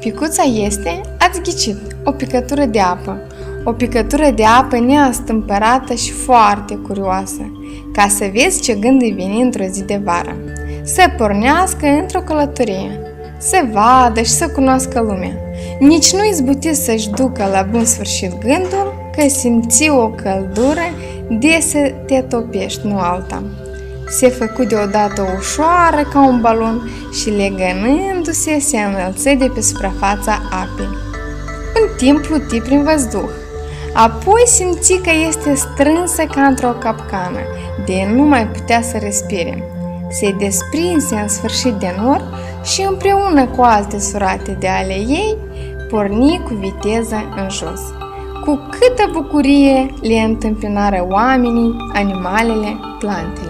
Picuța este, ați ghicit, o picătură de apă. O picătură de apă neastâmpărată și foarte curioasă, ca să vezi ce gând îi vine într-o zi de vară. Să pornească într-o călătorie, să vadă și să cunoască lumea. Nici nu izbuti să-și ducă la bun sfârșit gândul că simți o căldură de să te topești, nu alta. Se făcu deodată ușoară ca un balon și legănându-se se înălță de pe suprafața apei. În timp pluti prin văzduh. Apoi simți că este strânsă ca într-o capcană, de nu mai putea să respire. Se desprinse în sfârșit de nor și împreună cu alte surate de ale ei, porni cu viteză în jos. Cu câtă bucurie le întâmpinară oamenii, animalele, plantele.